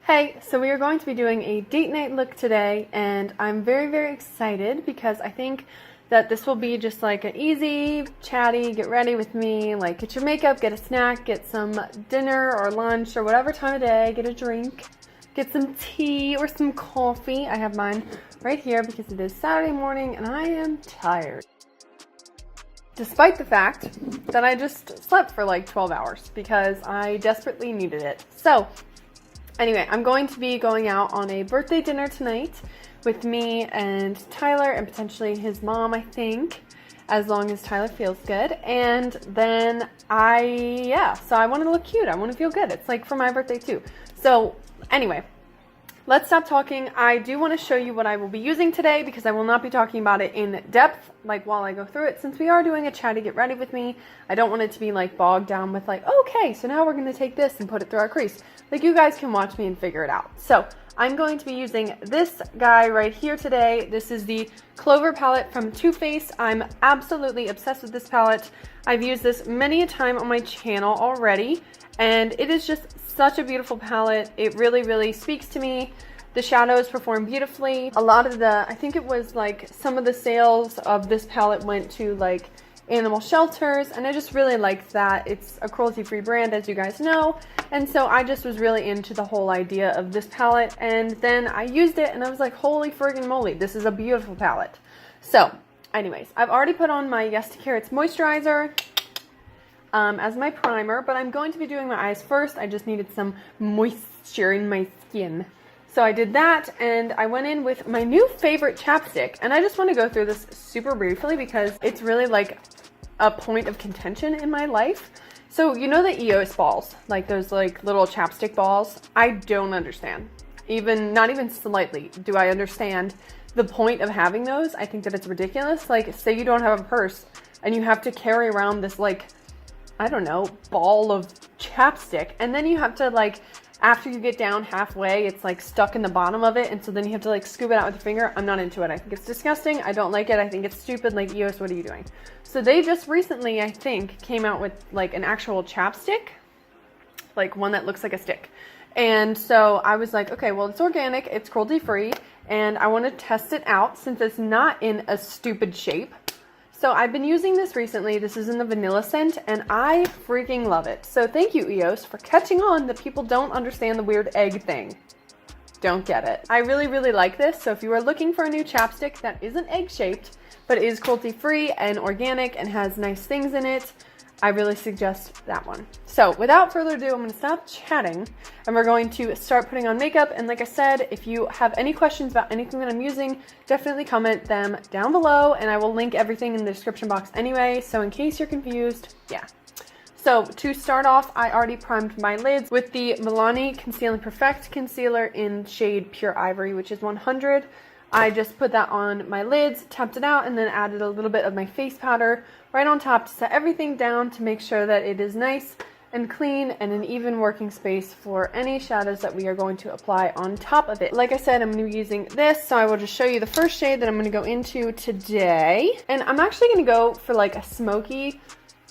Hey, so we are going to be doing a date night look today, and I'm very excited because I think that this will be just like an easy, chatty, get ready with me, like get your makeup, get a snack, get some dinner or lunch or whatever time of day, get a drink, get some tea or some coffee. I have mine right here because it is Saturday morning and I am tired. Despite the fact that I just slept for like 12 hours because I desperately needed it. So anyway, I'm going to be going out on a birthday dinner tonight with me and Tyler and potentially his mom, I think, as long as Tyler feels good. And then so I want to look cute. I want to feel good. It's like for my birthday too. So anyway, let's stop talking. I do want to show you what I will be using today because I will not be talking about it in depth, like while I go through it. Since we are doing a chatty get ready with me, I don't want it to be like bogged down with like, okay, so now we're going to take this and put it through our crease. Like you guys can watch me and figure it out. So I'm going to be using this guy right here today. This is the Clover palette from Too Faced. I'm absolutely obsessed with this palette. I've used this many a time on my channel already, and it is just such a beautiful palette. It really speaks to me. The shadows perform beautifully. A lot of I think it was like some of the sales of this palette went to like animal shelters, and I just really liked that. It's a cruelty-free brand, as you guys know, and so I just was really into the whole idea of this palette, and then I used it and I was like, holy friggin' moly, this is a beautiful palette. So anyways, I've already put on my Carrots Moisturizer as my primer, but I'm going to be doing my eyes first. I just needed some moisture in my skin. So I did that, and I went in with my new favorite chapstick, and I just want to go through this super briefly because it's really like a point of contention in my life. So you know the EOS balls, like those like little chapstick balls? I don't understand. Not even slightly do I understand the point of having those. I think that it's ridiculous. Like, say you don't have a purse and you have to carry around this like, I don't know, ball of chapstick, and then you have to like, after you get down halfway, it's like stuck in the bottom of it, and so then you have to like scoop it out with your finger. I'm not into it. I think it's disgusting. I don't like it. I think it's stupid. Like, EOS, what are you doing? So they just recently, I think, came out with like an actual chapstick, like one that looks like a stick. And so I was like, okay, well, it's organic, it's cruelty-free, and I want to test it out since it's not in a stupid shape. So I've been using this recently. This is in the vanilla scent, and I freaking love it. So thank you, EOS, for catching on that people don't understand the weird egg thing. Don't get it. I really like this. So if you are looking for a new chapstick that isn't egg-shaped, but is cruelty-free and organic and has nice things in it, I really suggest that one. So without further ado, I'm going to stop chatting and we're going to start putting on makeup. And like I said, if you have any questions about anything that I'm using, definitely comment them down below and I will link everything in the description box anyway. So in case you're confused, yeah. So to start off, I already primed my lids with the Milani Conceal and Perfect Concealer in shade Pure Ivory, which is 100. I just put that on my lids, tapped it out, and then added a little bit of my face powder right on top to set everything down to make sure that it is nice and clean and an even working space for any shadows that we are going to apply on top of it. Like I said, I'm going to be using this, so I will just show you the first shade that I'm going to go into today. And I'm actually going to go for like a smoky,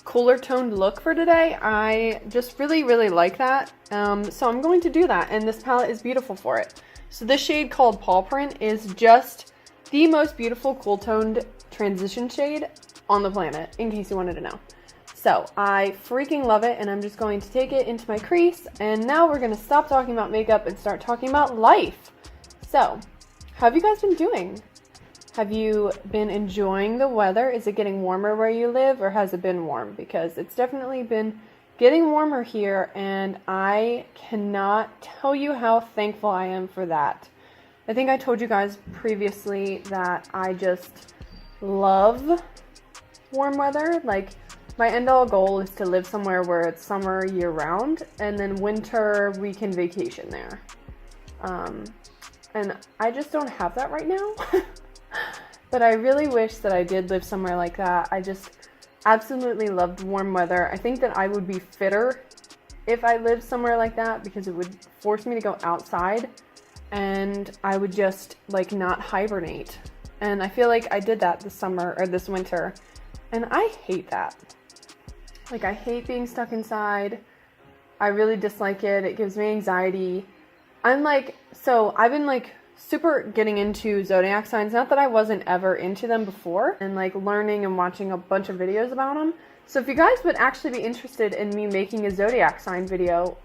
cooler toned look for today. I just really like that. So I'm going to do that, and this palette is beautiful for it. So this shade called Paw Print is just the most beautiful cool toned transition shade on the planet, in case you wanted to know. So I freaking love it, and I'm just going to take it into my crease, and now we're going to stop talking about makeup and start talking about life. So, how have you guys been doing? Have you been enjoying the weather? Is it getting warmer where you live, or has it been warm? Because it's definitely been getting warmer here, and I cannot tell you how thankful I am for that. I think I told you guys previously that I just love warm weather. Like, my end-all goal is to live somewhere where it's summer year-round, and then winter we can vacation there. And I just don't have that right now. But I really wish that I did live somewhere like that. I just absolutely loved warm weather. I think that I would be fitter if I lived somewhere like that because it would force me to go outside and I would just like not hibernate. And I feel like I did that this summer or this winter, and I hate that. Like, I hate being stuck inside. I really dislike it. It gives me anxiety. I'm like, so I've been like super getting into zodiac signs. Not that I wasn't ever into them before, and like learning and watching a bunch of videos about them. So if you guys would actually be interested in me making a zodiac sign video,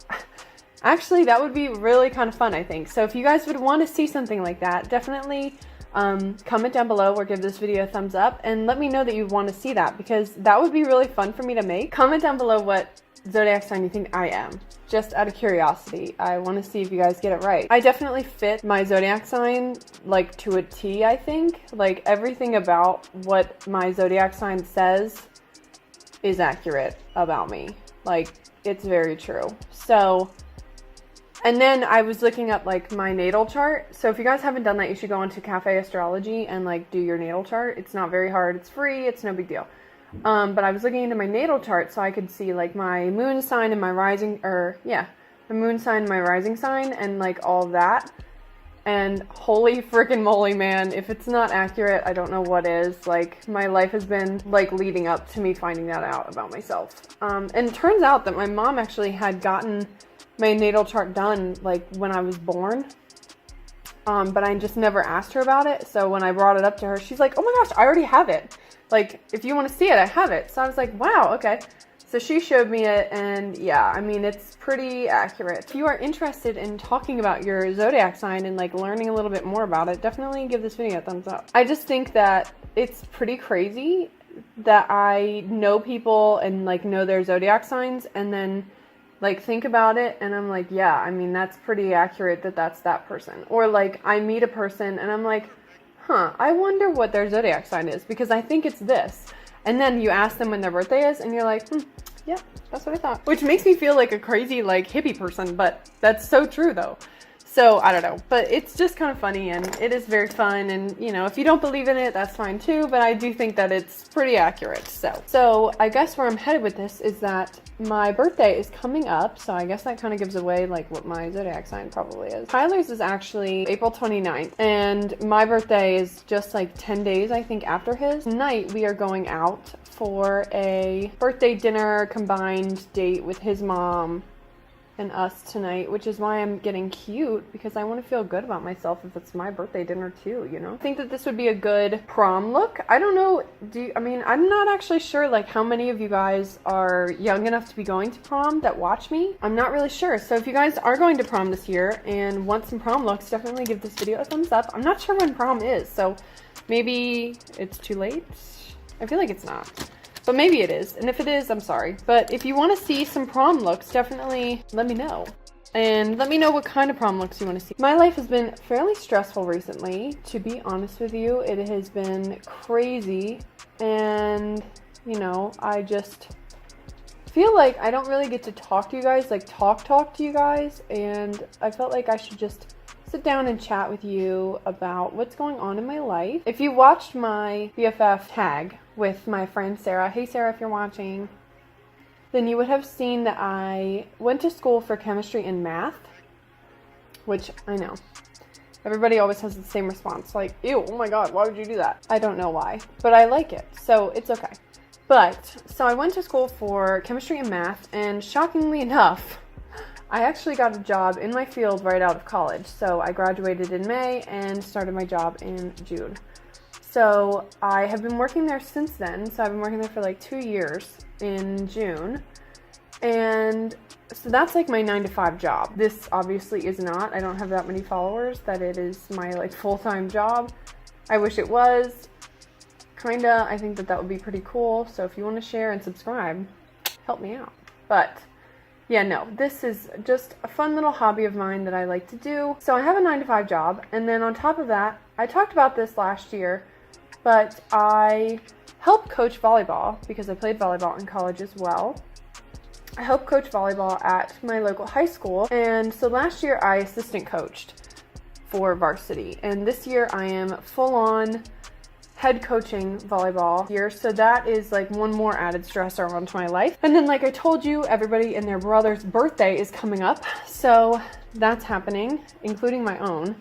actually that would be really kind of fun, I think. So if you guys would want to see something like that, definitely comment down below or give this video a thumbs up and let me know that you want to see that, because that would be really fun for me to make. Comment down below what zodiac sign you think I am, just out of curiosity. I want to see if you guys get it right. I definitely fit my zodiac sign like to a T, I think. Like, everything about what my zodiac sign says is accurate about me. Like, it's very true. So, and then I was looking up like my natal chart. So if you guys haven't done that, you should go onto Cafe Astrology and like do your natal chart. It's not very hard. It's free. It's no big deal. But I was looking into my natal chart so I could see like my moon sign and my rising, or yeah, the moon sign and my rising sign and like all that. And holy freaking moly, man, if it's not accurate, I don't know what is. Like, my life has been like leading up to me finding that out about myself. And it turns out that my mom actually had gotten my natal chart done like when I was born. But I just never asked her about it. So when I brought it up to her, she's like, oh my gosh, I already have it. Like, if you want to see it, I have it. So I was like, wow, okay. So she showed me it, and yeah, I mean, it's pretty accurate. If you are interested in talking about your zodiac sign and like learning a little bit more about it, definitely give this video a thumbs up. I just think that it's pretty crazy that I know people and like know their zodiac signs and then like think about it and I'm like, yeah, I mean, that's pretty accurate that that's that person. Or like I meet a person and I'm like, huh, I wonder what their zodiac sign is because I think it's this. And then you ask them when their birthday is and you're like, yeah, that's what I thought. Which makes me feel like a crazy like hippie person, but that's so true though. So I don't know, but it's just kind of funny and it is very fun. And you know, if you don't believe in it, that's fine too. But I do think that it's pretty accurate. So I guess where I'm headed with this is that my birthday is coming up. So I guess that kind of gives away like what my zodiac sign probably is. Tyler's is actually April 29th and my birthday is just like 10 days, I think, after his. Tonight we are going out for a birthday dinner combined date with his mom and us tonight, which is why I'm getting cute, because I want to feel good about myself if it's my birthday dinner too, you know? I think that this would be a good prom look. I don't know, I mean, I'm not actually sure like how many of you guys are young enough to be going to prom that watch me. I'm not really sure. So if you guys are going to prom this year and want some prom looks, definitely give this video a thumbs up. I'm not sure when prom is, so maybe it's too late. I feel like it's not. But maybe it is, and if it is, I'm sorry. But if you want to see some prom looks, definitely let me know. And let me know what kind of prom looks you want to see. My life has been fairly stressful recently, to be honest with you. It has been crazy, and, you know, I just feel like I don't really get to talk to you guys, like talk to you guys, and I felt like I should just sit down and chat with you about what's going on in my life. If you watched my BFF tag with my friend Sarah, hey Sarah if you're watching, then you would have seen that I went to school for chemistry and math, which I know everybody always has the same response, like, ew, oh my god, why would you do that? I don't know why, but I like it, so it's okay. But so I went to school for chemistry and math, and shockingly enough, I actually got a job in my field right out of college. So I graduated in May and started my job in June. So I have been working there since then. So I've been working there for like 2 years in June. And so that's like my 9-to-5 job. This obviously is not. I don't have that many followers that it is my like full-time job. I wish it was. Kinda. I think that that would be pretty cool. So if you want to share and subscribe, help me out. But yeah, no, this is just a fun little hobby of mine that I like to do. So I have a 9-to-5 job, and then on top of that, I talked about this last year, but I help coach volleyball because I played volleyball in college as well. I help coach volleyball at my local high school, and so last year I assistant coached for varsity, and this year I am full-on head coaching volleyball here, so that is like one more added stressor onto my life. And then like I told you, everybody and their brother's birthday is coming up, so that's happening, including my own.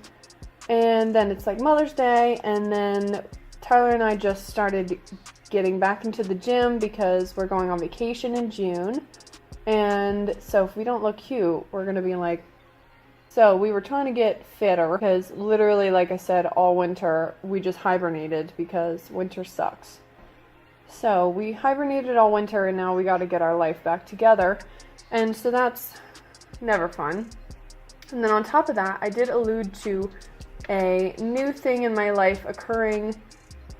And then it's like Mother's Day, and then Tyler and I just started getting back into the gym because we're going on vacation in June. And so if we don't look cute, we're going to be like, so we were trying to get fitter because literally, like I said, all winter we just hibernated because winter sucks. So we hibernated all winter and now we got to get our life back together. And so that's never fun. And then on top of that, I did allude to a new thing in my life occurring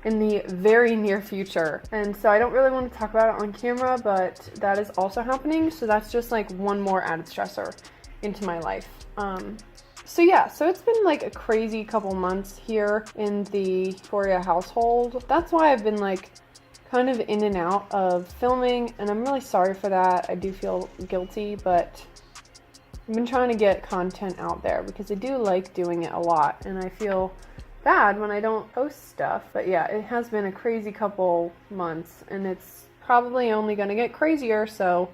in the very near future. And so I don't really want to talk about it on camera, but that is also happening. So that's just like one more added stressor into my life. So yeah, so it's been like a crazy couple months here in the Victoria household. That's why I've been like kind of in and out of filming, and I'm really sorry for that. I do feel guilty, but I've been trying to get content out there because I do like doing it a lot, and I feel bad when I don't post stuff. But yeah, it has been a crazy couple months, and it's probably only going to get crazier, so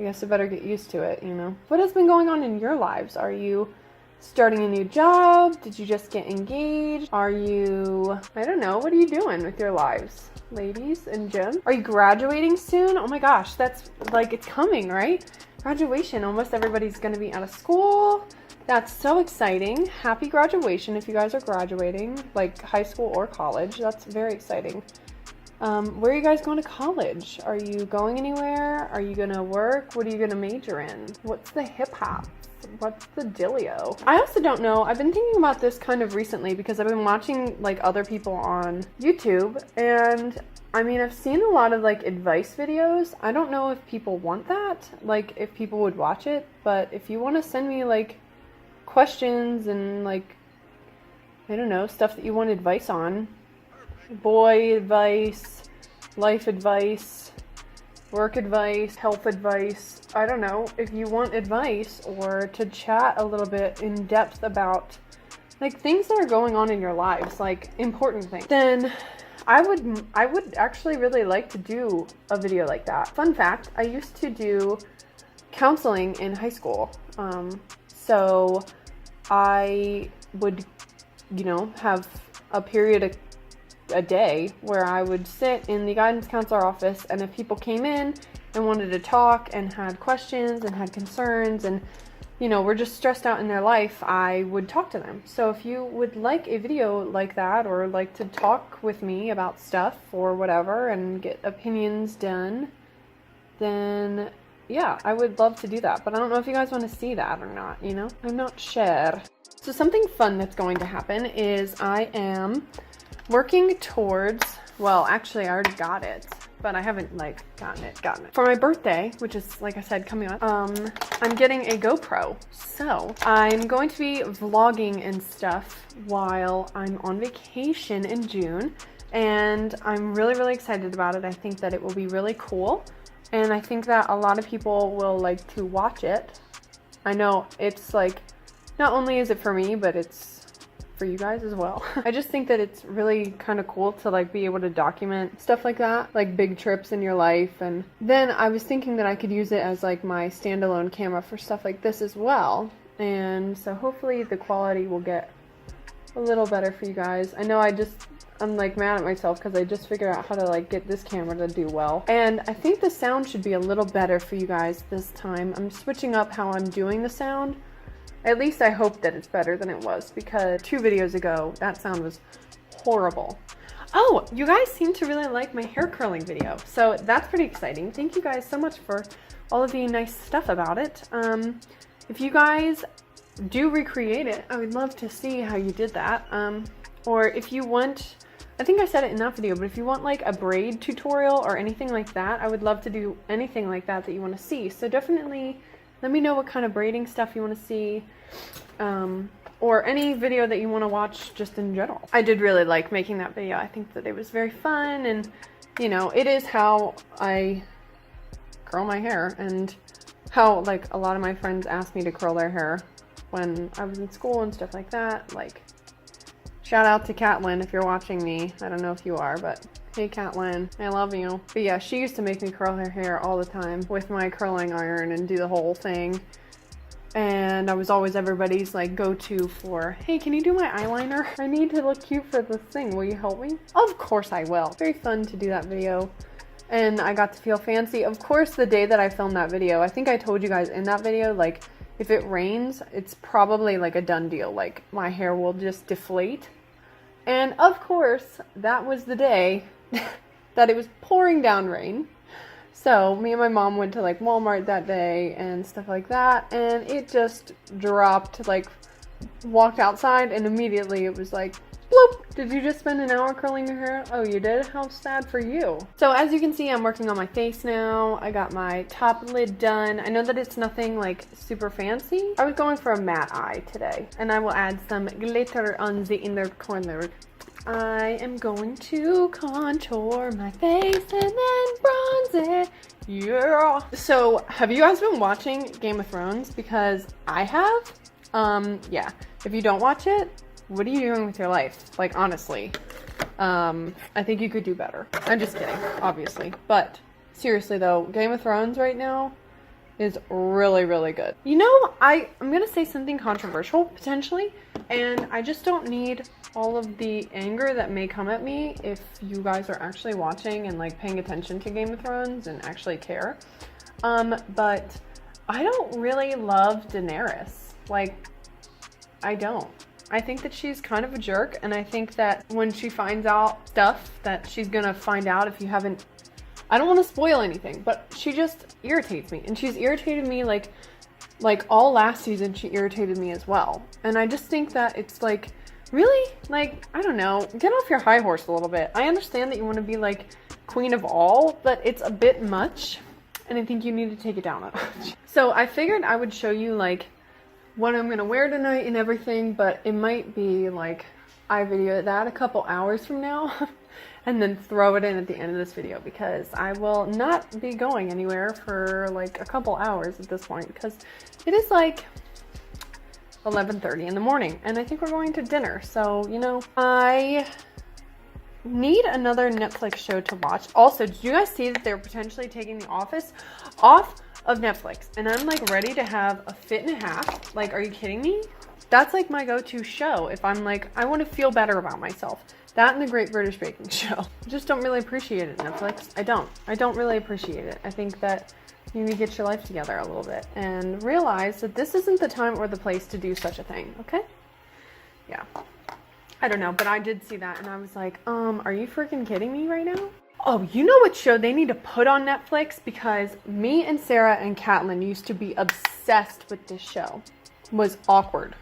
I guess I better get used to it, you know. What has been going on in your lives? Are you starting a new job? Did you just get engaged? Are you, I don't know, what are you doing with your lives, ladies and Jim? Are you graduating soon? Oh my gosh, that's like, it's coming, right? Graduation, almost everybody's going to be out of school. That's so exciting. Happy graduation if you guys are graduating, like high school or college. That's very exciting. Where are you guys going to college? Are you going anywhere? Are you going to work? What are you going to major in? What's the hip hop? What's the dealio? I also don't know. I've been thinking about this kind of recently because I've been watching like other people on YouTube, and I mean, I've seen a lot of like advice videos. I don't know if people want that, like if people would watch it, but if you want to send me like questions and like, I don't know, stuff that you want advice on, boy advice, life advice, work advice, health advice, I don't know, if you want advice or to chat a little bit in depth about like things that are going on in your lives, like important things, then I would actually really like to do a video like that. Fun fact, I used to do counseling in high school. So I would, you know, have a period a day where I would sit in the guidance counselor office, and if people came in and wanted to talk and had questions and had concerns and, you know, were just stressed out in their life, I would talk to them. So if you would like a video like that, or like to talk with me about stuff or whatever and get opinions done, then yeah, I would love to do that. But I don't know if you guys want to see that or not, you know? I'm not sure. So something fun that's going to happen is I am working towards, well, actually I already got it, but I haven't like gotten it. For my birthday, which is, like I said, coming up, I'm getting a GoPro. So I'm going to be vlogging and stuff while I'm on vacation in June, and I'm really, really excited about it. I think that it will be really cool, and I think that a lot of people will like to watch it. I know it's like, not only is it for me, but it's for you guys as well. I just think that it's really kind of cool to like be able to document stuff like that, like big trips in your life. And then I was thinking that I could use it as like my standalone camera for stuff like this as well. And so hopefully the quality will get a little better for you guys. I know I'm like mad at myself because I just figured out how to like get this camera to do well. And I think the sound should be a little better for you guys this time. I'm switching up how I'm doing the sound. At least I hope that it's better than it was, because 2 videos ago, that sound was horrible. Oh, you guys seem to really like my hair curling video, so that's pretty exciting. Thank you guys so much for all of the nice stuff about it. If you guys do recreate it, I would love to see how you did that. Or if you want, I think I said it in that video, but if you want like a braid tutorial or anything like that, I would love to do anything like that you want to see. So definitely let me know what kind of braiding stuff you want to see, or any video that you want to watch just in general. I did really like making that video. I think that it was very fun, and you know, it is how I curl my hair, and how like a lot of my friends asked me to curl their hair when I was in school and stuff like that. Like, shout out to Catlin if you're watching me. I don't know if you are, but hey Catlin, I love you. But yeah, she used to make me curl her hair all the time with my curling iron and do the whole thing. and I was always everybody's like go-to for, hey, can you do my eyeliner? I need to look cute for this thing. Will you help me? Of course I will. Very fun to do that video. And I got to feel fancy. Of course, the day that I filmed that video, I think I told you guys in that video, like, if it rains, it's probably like a done deal. Like, my hair will just deflate. And of course, that was the day that it was pouring down rain. So me and my mom went to like Walmart that day and stuff like that, and it just dropped, like, walked outside and immediately it was like, bloop! Did you just spend an hour curling your hair? Oh, you did? How sad for you. So as you can see, I'm working on my face now. I got my top lid done. I know that it's nothing like super fancy. I was going for a matte eye today, and I will add some glitter on the inner corner. I am going to contour my face and then bronze it. Yeah. So have you guys been watching Game of Thrones? Because I have. Yeah. If you don't watch it, what are you doing with your life? Like, honestly, I think you could do better. I'm just kidding, obviously. But seriously though, Game of Thrones right now is really, really good. You know, I'm gonna say something controversial, potentially, and I just don't need all of the anger that may come at me if you guys are actually watching and like paying attention to Game of Thrones and actually care. But I don't really love Daenerys. Like, I don't. I think that she's kind of a jerk, and I think that when she finds out stuff that she's gonna find out, if you haven't, I don't want to spoil anything, but she just irritates me, and she's irritated me like all last season. She irritated me as well, and I just think that it's like, really, like, I don't know, get off your high horse a little bit. I understand that you want to be like queen of all, but it's a bit much, and I think you need to take it down a notch. So I figured I would show you like what I'm gonna wear tonight and everything, but it might be like I video that a couple hours from now and then throw it in at the end of this video, because I will not be going anywhere for like a couple hours at this point, because it is like 11:30 in the morning and I think we're going to dinner. So, you know, I need another Netflix show to watch. Also, did you guys see that they're potentially taking The Office off of Netflix? And I'm like ready to have a fit and a half. Like, are you kidding me? That's like my go-to show if I'm like, I want to feel better about myself. That and The Great British Baking Show. I just don't really appreciate it, Netflix. I don't really appreciate it. I think that you need to get your life together a little bit and realize that this isn't the time or the place to do such a thing, okay? Yeah. I don't know, but I did see that and I was like, are you freaking kidding me right now? Oh, you know what show they need to put on Netflix? Because me and Sarah and Catelyn used to be obsessed with this show. Was Awkward.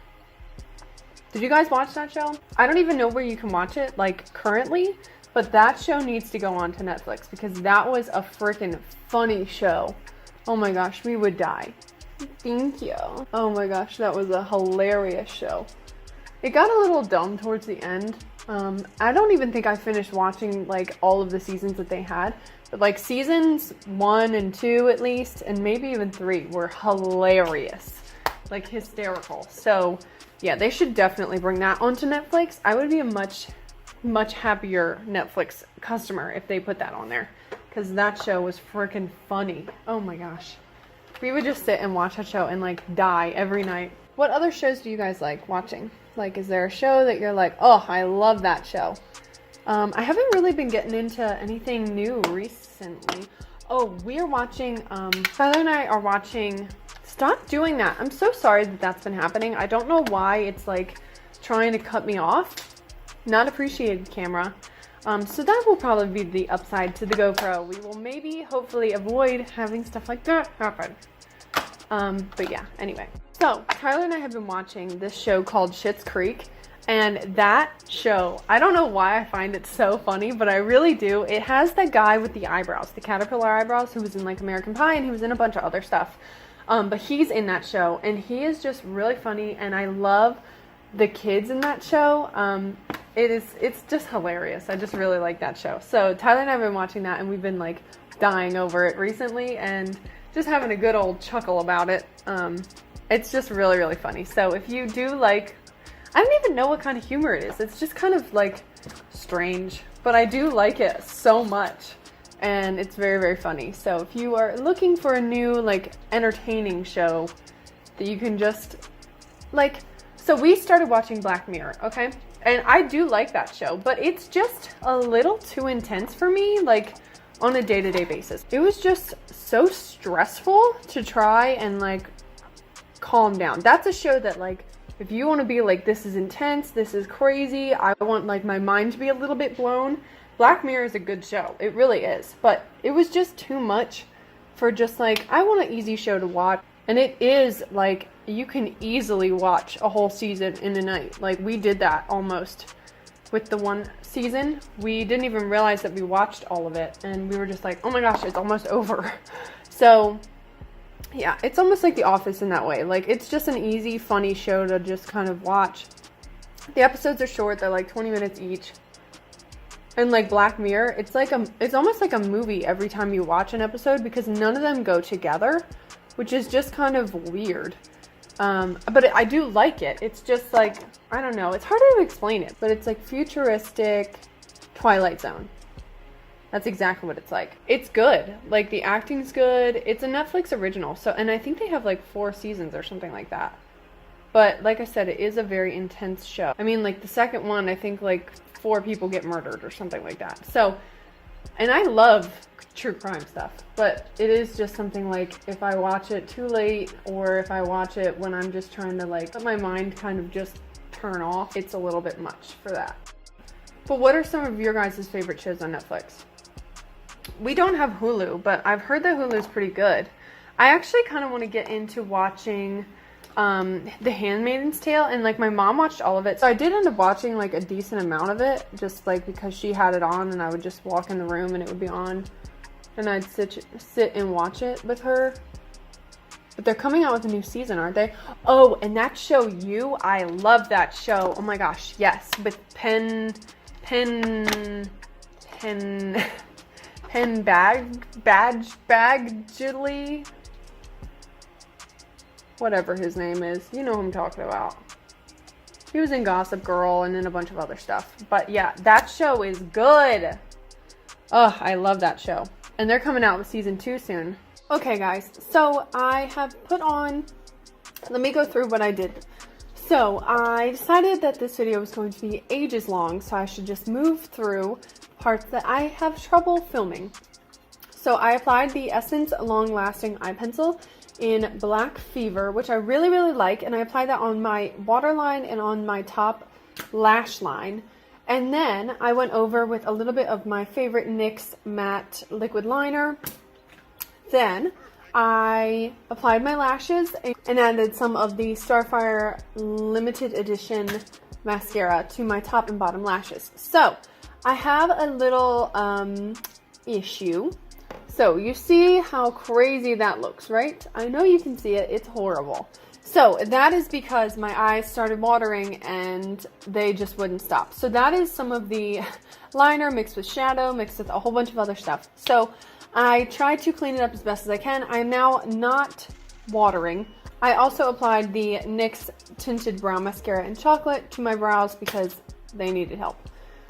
Did you guys watch that show? I don't even know where you can watch it, like, currently, but that show needs to go on to Netflix because that was a freaking funny show. Oh my gosh, we would die. Thank you. Oh my gosh, that was a hilarious show. It got a little dumb towards the end. I don't even think I finished watching like all of the seasons that they had, but like seasons 1 and 2 at least, and maybe even 3 were hilarious, like hysterical. So yeah, they should definitely bring that onto Netflix. I would be a much happier Netflix customer if they put that on there, because that show was freaking funny. Oh my gosh, we would just sit and watch that show and like die every night. What other shows do you guys like watching? Like, is there a show that you're like, oh, I love that show? I haven't really been getting into anything new recently. Oh, we are watching, Tyler and I are watching, stop doing that. I'm so sorry that that's been happening. I don't know why it's like trying to cut me off. Not appreciated, camera. So that will probably be the upside to the GoPro. We will maybe, hopefully, avoid having stuff like that happen. But yeah, anyway. So, Tyler and I have been watching this show called Schitt's Creek, and that show, I don't know why I find it so funny, but I really do. It has that guy with the eyebrows, the caterpillar eyebrows, who was in like American Pie, and he was in a bunch of other stuff. But he's in that show, and he is just really funny, and I love the kids in that show. It's just hilarious. I just really like that show. So, Tyler and I have been watching that, and we've been like dying over it recently, and just having a good old chuckle about it. It's just really, really funny. So if you do like, I don't even know what kind of humor it is. It's just kind of like strange, but I do like it so much, and it's very, very funny. So if you are looking for a new like entertaining show, that you can just, like, so we started watching Black Mirror, okay? And I do like that show, but it's just a little too intense for me, like, on a day-to-day basis. It was just so stressful to try and, like, calm down. That's a show that, like, if you want to be like, this is intense, this is crazy, I want, like, my mind to be a little bit blown, Black Mirror is a good show. It really is. But it was just too much for just, like, I want an easy show to watch. And it is, like, you can easily watch a whole season in a night. Like, we did that almost with the one season. We didn't even realize that we watched all of it. And we were just like, oh my gosh, it's almost over. So, yeah, it's almost like The Office in that way. Like, it's just an easy, funny show to just kind of watch. The episodes are short. They're like 20 minutes each. And like Black Mirror, it's almost like a movie every time you watch an episode because none of them go together, which is just kind of weird. But I do like it. It's just like, I don't know. It's hard to explain it, but it's like futuristic Twilight Zone. That's exactly what it's like. It's good. Like, the acting's good. It's a Netflix original. So, and I think they have like 4 seasons or something like that. But like I said, it is a very intense show. I mean, like, the second one, I think like 4 people get murdered or something like that. So, and I love true crime stuff, but it is just something like, if I watch it too late or if I watch it when I'm just trying to, like, let my mind kind of just turn off, it's a little bit much for that. But what are some of your guys' favorite shows on Netflix? We don't have Hulu, but I've heard that Hulu is pretty good. I actually kind of want to get into watching The Handmaid's Tale, and like my mom watched all of it, so I did end up watching like a decent amount of it, just like because she had it on and I would just walk in the room and it would be on and I'd sit and watch it with her. But they're coming out with a new season, aren't they? Oh, and that show, You, I love that show. Oh my gosh, yes, with Penn Badgley, whatever his name is. You know who I'm talking about. He was in Gossip Girl and then a bunch of other stuff. But yeah, that show is good. Oh, I love that show. And they're coming out with season 2 soon. Okay, guys. So I have put on... Let me go through what I did. So I decided that this video was going to be ages long, so I should just move through parts that I have trouble filming. So I applied the Essence Long Lasting Eye Pencil in Black Fever, which I really, really like, and I applied that on my waterline and on my top lash line. And then I went over with a little bit of my favorite NYX matte liquid liner. Then I applied my lashes and added some of the Starfire limited edition mascara to my top and bottom lashes. So I have a little issue. So you see how crazy that looks, right? I know you can see it. It's horrible. So that is because my eyes started watering and they just wouldn't stop. So that is some of the liner mixed with shadow, mixed with a whole bunch of other stuff. So I tried to clean it up as best as I can. I am now not watering. I also applied the NYX Tinted Brow Mascara in Chocolate to my brows because they needed help.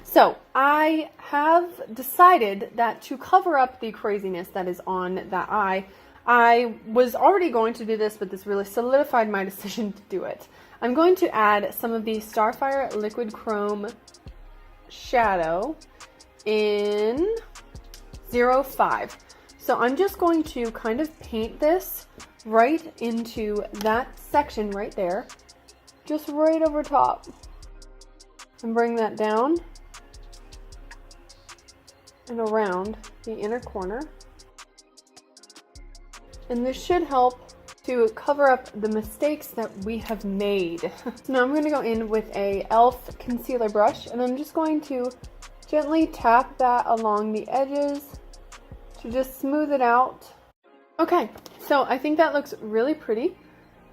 So I have decided that to cover up the craziness that is on that eye, I was already going to do this, but this really solidified my decision to do it. I'm going to add some of the Starfire Liquid Chrome Shadow in 05. So I'm just going to kind of paint this right into that section right there, just right over top, and bring that down and around the inner corner. And this should help to cover up the mistakes that we have made. So now I'm going to go in with a e.l.f. concealer brush, and I'm just going to gently tap that along the edges to just smooth it out. Okay, so I think that looks really pretty.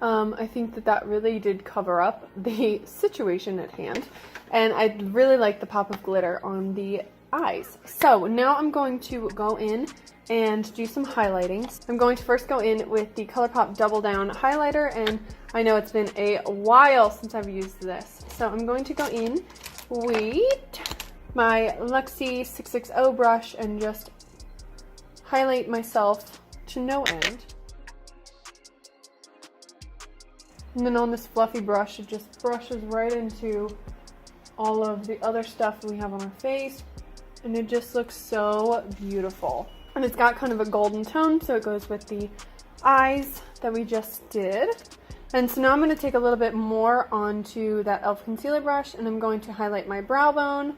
I think that that really did cover up the situation at hand, and I really like the pop of glitter on the eyes. So now I'm going to go in and do some highlighting. I'm going to first go in with the Colourpop Double Down highlighter, and I know it's been a while since I've used this. So I'm going to go in with my Luxie 660 brush and just highlight myself to no end. And then on this fluffy brush, it just brushes right into all of the other stuff we have on our face. And it just looks so beautiful. And it's got kind of a golden tone, so it goes with the eyes that we just did. And so now I'm going to take a little bit more onto that e.l.f. concealer brush, and I'm going to highlight my brow bone.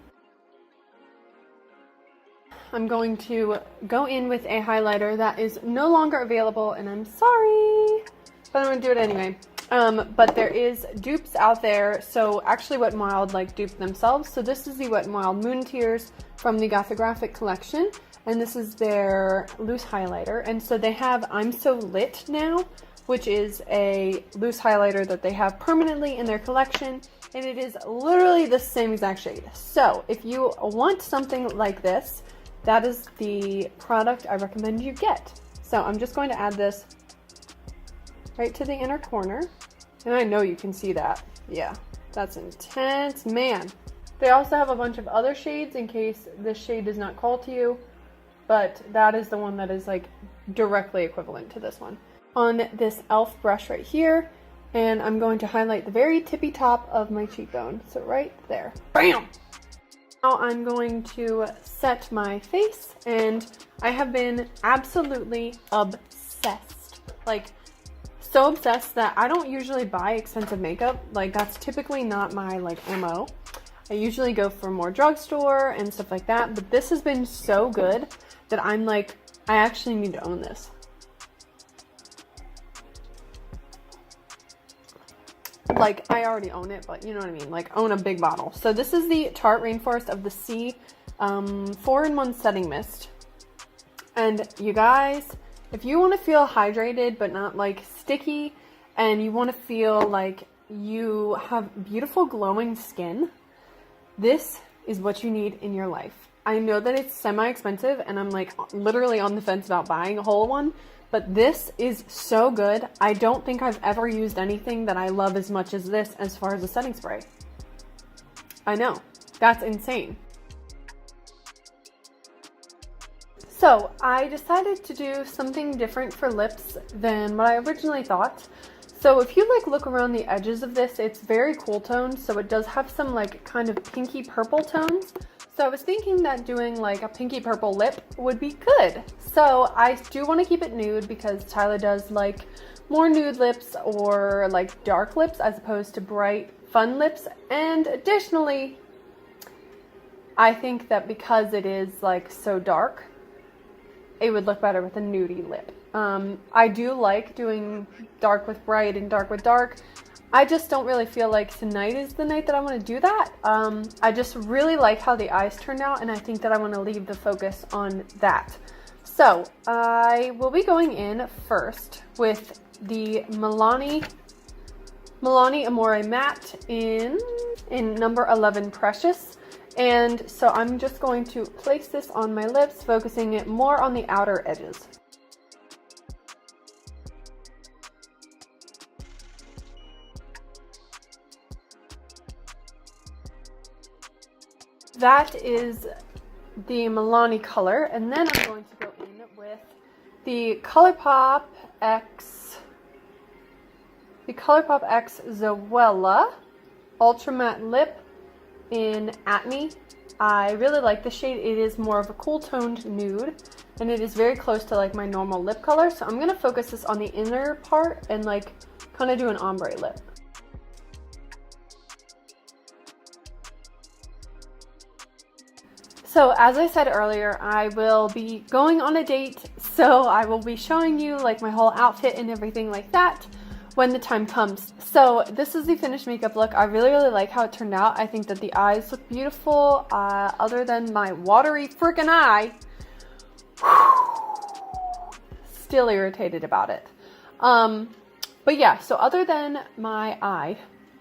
I'm going to go in with a highlighter that is no longer available, and I'm sorry, but I'm going to do it anyway. But there is dupes out there. So actually Wet n Wild like duped themselves. So this is the Wet n Wild Moon Tears from the Gothographic collection. And this is their loose highlighter. And so they have I'm So Lit now, which is a loose highlighter that they have permanently in their collection. And it is literally the same exact shade. So if you want something like this, that is the product I recommend you get. So I'm just going to add this right to the inner corner. And I know you can see that. Yeah, that's intense, man. They also have a bunch of other shades in case this shade does not call to you, but that is the one that is like directly equivalent to this one. On this e.l.f. brush right here, and I'm going to highlight the very tippy top of my cheekbone. So right there. Bam! Now I'm going to set my face, and I have been absolutely obsessed. Like, so obsessed that I don't usually buy expensive makeup. Like, that's typically not my like MO. I usually go for more drugstore and stuff like that, but this has been so good that I'm like, I actually need to own this. Like, I already own it, but you know what I mean, like own a big bottle. So this is the Tarte Rainforest of the Sea 4-in-1 setting mist. And you guys, if you want to feel hydrated but not like sticky, and you want to feel like you have beautiful glowing skin, this is what you need in your life. I know that it's semi-expensive, and I'm like literally on the fence about buying a whole one, but this is so good. I don't think I've ever used anything that I love as much as this as far as a setting spray. I know, that's insane. So I decided to do something different for lips than what I originally thought. So if you like look around the edges of this, it's very cool toned. So it does have some like kind of pinky purple tones. So I was thinking that doing like a pinky purple lip would be good. So I do want to keep it nude because Tyler does like more nude lips or like dark lips as opposed to bright fun lips. And additionally, I think that because it is like so dark, it would look better with a nudie lip. I do like doing dark with bright and dark with dark. I just don't really feel like tonight is the night that I want to do that. I just really like how the eyes turned out, and I think that I want to leave the focus on that. So I will be going in first with the Milani Amore Matte in number 11 Precious. And so I'm just going to place this on my lips, focusing it more on the outer edges. That is the Milani color, and then I'm going to go in with the Colourpop X Zoella Ultra Matte Lip in At Me. I really like the shade. It is more of a cool toned nude, and it is very close to like my normal lip color. So I'm going to focus this on the inner part and like kind of do an ombre lip. So as I said earlier, I will be going on a date, so I will be showing you like my whole outfit and everything like that when the time comes. So this is the finished makeup look. I really like how it turned out. I think that the eyes look beautiful, other than my watery freaking eye. Still irritated about it. But yeah, so other than my eye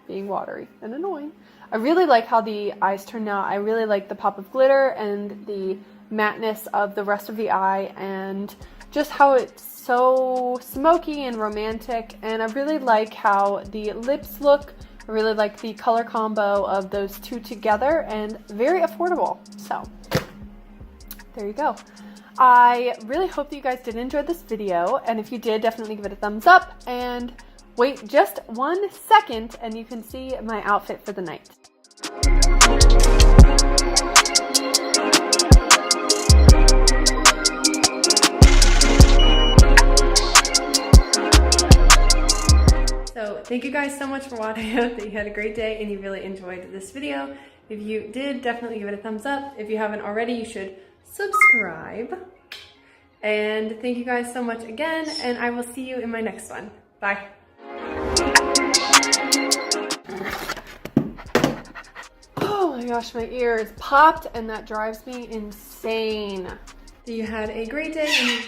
being watery and annoying, I really like how the eyes turned out. I really like the pop of glitter and the matteness of the rest of the eye, and just how it's so smoky and romantic. And I really like how the lips look. I really like the color combo of those two together, and very affordable. So there you go. I really hope that you guys did enjoy this video, and if you did, definitely give it a thumbs up, and Wait just 1 second and you can see my outfit for the night. So thank you guys so much for watching. I hope that you had a great day and you really enjoyed this video. If you did, definitely give it a thumbs up. If you haven't already, you should subscribe. And thank you guys so much again, and I will see you in my next one. Bye. Oh my gosh, my ear is popped and that drives me insane. You had a great day and